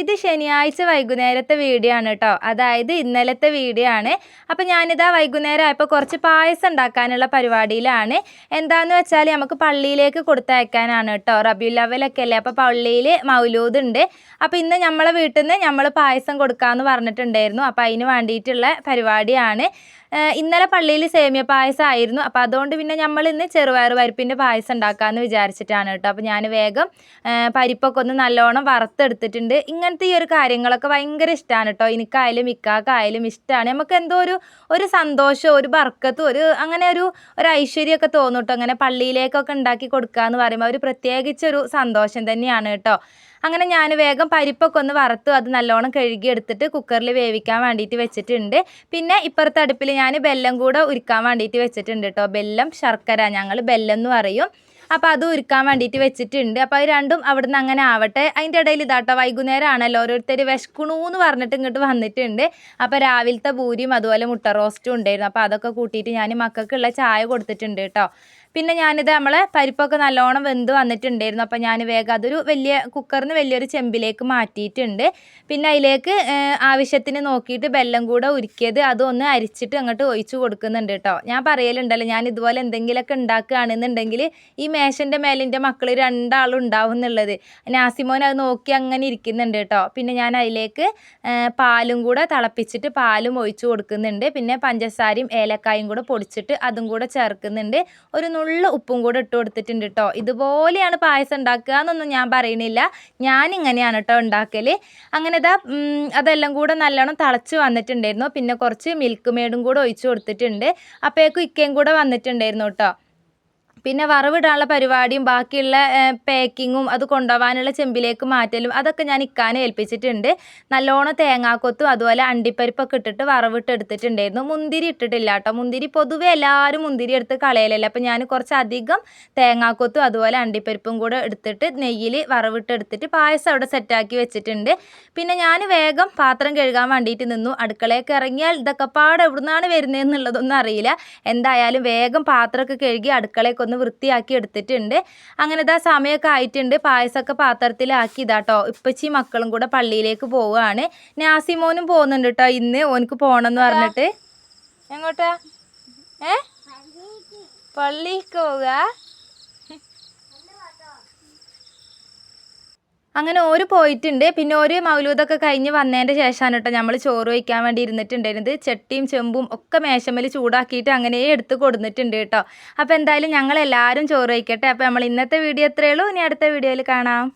ഇത് ശനിയാഴ്ച വൈകുന്നേരത്തെ വീഡിയോ ആണ് കേട്ടോ. അതായത് ഇന്നലത്തെ വീഡിയോ ആണ്. അപ്പോൾ ഞാനിതാ വൈകുന്നേരം ആയപ്പോൾ കുറച്ച് പായസം ഉണ്ടാക്കാനുള്ള പരിപാടിയിലാണ്. എന്താണെന്ന് വെച്ചാൽ നമുക്ക് പള്ളിയിലേക്ക് കൊടുത്തയക്കാനാണ് കേട്ടോ. റബീഉൽ അവ്വലൊക്കെ അല്ലേ, അപ്പോൾ പള്ളിയിൽ മൗലൂദ് ഉണ്ട്. അപ്പോൾ ഇന്ന് നമ്മളെ വീട്ടിൽ നിന്ന് നമ്മൾ പായസം കൊടുക്കാമെന്ന് പറഞ്ഞിട്ടുണ്ടായിരുന്നു. അപ്പോൾ അതിന് വേണ്ടിയിട്ടുള്ള പരിപാടിയാണ്. ഇന്നലെ പള്ളിയിൽ സേമിയ പായസം ആയിരുന്നു. അപ്പോൾ അതുകൊണ്ട് പിന്നെ നമ്മൾ ഇന്ന് ചെറുപയർ പരിപ്പിൻ്റെ പായസം ഉണ്ടാക്കാമെന്ന് വിചാരിച്ചിട്ടാണ് കേട്ടോ. അപ്പോൾ ഞാൻ വേഗം പരിപ്പൊക്കെ ഒന്ന് നല്ലോണം വറുത്തെടുത്തിട്ടുണ്ട്. ഇങ്ങനത്തെ ഈ ഒരു കാര്യങ്ങളൊക്കെ ഭയങ്കര ഇഷ്ടമാണ് കേട്ടോ. എനിക്കായാലും ഇക്കാക്കായാലും ഇഷ്ടമാണ്. നമുക്ക് എന്തോ ഒരു സന്തോഷം, ഒരു ബർക്കത്തും അങ്ങനെ ഒരു ഐശ്വര്യമൊക്കെ തോന്നും കേട്ടോ. അങ്ങനെ പള്ളിയിലേക്കൊക്കെ ഉണ്ടാക്കി കൊടുക്കുക എന്ന് പറയുമ്പോൾ ഒരു പ്രത്യേകിച്ചൊരു സന്തോഷം തന്നെയാണ് കേട്ടോ. അങ്ങനെ ഞാൻ വേഗം പരിപ്പൊക്കെ ഒന്ന് വറുത്തു അത് നല്ലോണം കഴുകി എടുത്തിട്ട് കുക്കറിൽ വേവിക്കാൻ വേണ്ടിയിട്ട് വെച്ചിട്ടുണ്ട്. പിന്നെ ഇപ്പുറത്തെ അടുപ്പിൽ ഞാൻ ബെല്ലം കൂടെ ഉരുക്കാൻ വേണ്ടിയിട്ട് വെച്ചിട്ടുണ്ട് കേട്ടോ. ബെല്ലം, ശർക്കര, ഞങ്ങൾ ബെല്ലം എന്ന് പറയും. അപ്പോൾ അത് ഉരുക്കാൻ വേണ്ടിയിട്ട് വെച്ചിട്ടുണ്ട്. അപ്പോൾ അത് രണ്ടും അവിടെ നിന്ന് അങ്ങനെ ആവട്ടെ. അതിൻ്റെ ഇടയിൽ ഇതാട്ടോ വൈകുന്നേരം ആണല്ലോ, ഓരോരുത്തർ വിശക്കണു എന്ന് പറഞ്ഞിട്ട് ഇങ്ങോട്ട് വന്നിട്ടുണ്ട്. അപ്പോൾ രാവിലത്തെ പൂരിയും അതുപോലെ മുട്ട റോസ്റ്റും ഉണ്ടായിരുന്നു. അപ്പോൾ അതൊക്കെ കൂട്ടിയിട്ട് ഞാൻ മക്കൾക്കുള്ള ചായ കൊടുത്തിട്ടുണ്ട് കേട്ടോ. പിന്നെ ഞാനിത് നമ്മളെ പരിപ്പൊക്കെ നല്ലോണം വെന്ത് വന്നിട്ടുണ്ടായിരുന്നു. അപ്പോൾ ഞാൻ വേഗം അതൊരു കുക്കറിന് വലിയൊരു ചെമ്പിലേക്ക് മാറ്റിയിട്ടുണ്ട്. പിന്നെ അതിലേക്ക് ആവശ്യത്തിന് നോക്കിയിട്ട് ബെല്ലം കൂടെ ഉരുക്കിയത് അതൊന്ന് അരിച്ചിട്ട് അങ്ങോട്ട് ഒഴിച്ച് കൊടുക്കുന്നുണ്ട് കേട്ടോ. ഞാൻ പറയലുണ്ടല്ലോ, ഞാൻ ഇതുപോലെ എന്തെങ്കിലുമൊക്കെ ഉണ്ടാക്കുകയാണെന്നുണ്ടെങ്കിൽ ഈ മേശൻ്റെ മേലിൻ്റെ മക്കൾ രണ്ടാളും ഉണ്ടാവും എന്നുള്ളത്. നാസിമോൻ അത് നോക്കി അങ്ങനെ ഇരിക്കുന്നുണ്ട് കേട്ടോ. പിന്നെ ഞാൻ അതിലേക്ക് പാലും കൂടെ തിളപ്പിച്ചിട്ട് പാലും ഒഴിച്ച് കൊടുക്കുന്നുണ്ട്. പിന്നെ പഞ്ചസാരയും ഏലക്കായും കൂടെ പൊടിച്ചിട്ട് അതും കൂടെ ചേർക്കുന്നുണ്ട്. ഒരു നുള്ള ഉപ്പും കൂടെ ഇട്ട് കൊടുത്തിട്ടുണ്ട് കേട്ടോ. ഇതുപോലെയാണ് പായസം ഉണ്ടാക്കുക എന്നൊന്നും ഞാൻ പറയണില്ല, ഞാനിങ്ങനെയാണ് കേട്ടോ ഉണ്ടാക്കൽ. അങ്ങനെ അതെല്ലാം കൂടെ നല്ലോണം തിളച്ച് വന്നിട്ടുണ്ടായിരുന്നു. പിന്നെ കുറച്ച് മിൽക്ക് മെയ്ഡും കൂടെ ഒഴിച്ച് കൊടുത്തിട്ടുണ്ട്. അപ്പോഴേക്കും ഇക്കയും കൂടെ വന്നിട്ടുണ്ടായിരുന്നു കേട്ടോ. പിന്നെ വറവിടാനുള്ള പരിപാടിയും ബാക്കിയുള്ള പാക്കിങ്ങും അത് കൊണ്ടുപോകാനുള്ള ചെമ്പിലേക്ക് മാറ്റലും അതൊക്കെ ഞാൻ ഇക്കാനെ ഏൽപ്പിച്ചിട്ടുണ്ട്. നല്ലോണം തേങ്ങാക്കൊത്തും അതുപോലെ അണ്ടിപ്പരിപ്പൊക്കെ ഇട്ടിട്ട് വറവിട്ടെടുത്തിട്ടുണ്ടായിരുന്നു. മുന്തിരി ഇട്ടിട്ടില്ല കേട്ടോ. മുന്തിരി പൊതുവെ എല്ലാവരും മുന്തിരി എടുത്ത് കളയലല്ലേ. അപ്പോൾ ഞാൻ കുറച്ചധികം തേങ്ങാക്കൊത്തും അതുപോലെ അണ്ടിപ്പരിപ്പും കൂടെ എടുത്തിട്ട് നെയ്യിൽ വറവിട്ടെടുത്തിട്ട് പായസം അവിടെ സെറ്റാക്കി വെച്ചിട്ടുണ്ട്. പിന്നെ ഞാൻ വേഗം പാത്രം കഴുകാൻ വേണ്ടിയിട്ട് നിന്നു. അടുക്കളയൊക്കെ ഇറങ്ങിയാൽ ഇതൊക്കെ പാടെ എവിടുന്നാണ് വരുന്നതെന്നുള്ളതൊന്നും അറിയില്ല. എന്തായാലും വേഗം പാത്രമൊക്കെ കഴുകി അടുക്കളയൊക്കെ വൃത്തിയാക്കി എടുത്തിട്ടുണ്ട്. അങ്ങനെ സമയമൊക്കെ ആയിട്ടുണ്ട്. പായസമൊക്കെ പാത്രത്തിലാക്കി ഇതാട്ടോ ഇപ്പച്ചി മക്കളും കൂടെ പള്ളിയിലേക്ക് പോവുകയാണ്. നാസിമോനും പോകുന്നുണ്ട് കേട്ടോ. ഇന്ന് ഓനക്ക് പോകണമെന്ന് പറഞ്ഞിട്ട്. എങ്ങോട്ടാ? പള്ളിക്ക് പോവുക. അങ്ങനെ ഓര് പോയിട്ടുണ്ട്. പിന്നെ ഒരു മൗലൂദൊക്കെ കഴിഞ്ഞ് വന്നതിൻ്റെ ശേഷമാണ് കേട്ടോ നമ്മൾ ചോറ് വയ്ക്കാൻ വേണ്ടി ഇരുന്നിട്ടുണ്ടായിരുന്നത്. ചട്ടിയും ചെമ്പും ഒക്കെ മേശമ്മൽ ചൂടാക്കിയിട്ട് അങ്ങനെ എടുത്ത് കൊടുത്തിട്ടുണ്ട് കേട്ടോ. അപ്പോൾ എന്തായാലും ഞങ്ങളെല്ലാവരും ചോറ് വയ്ക്കട്ടെ. അപ്പോൾ നമ്മൾ ഇന്നത്തെ വീഡിയോ എത്രയേ ഉള്ളൂ. ഇനി അടുത്ത വീഡിയോയിൽ കാണാം.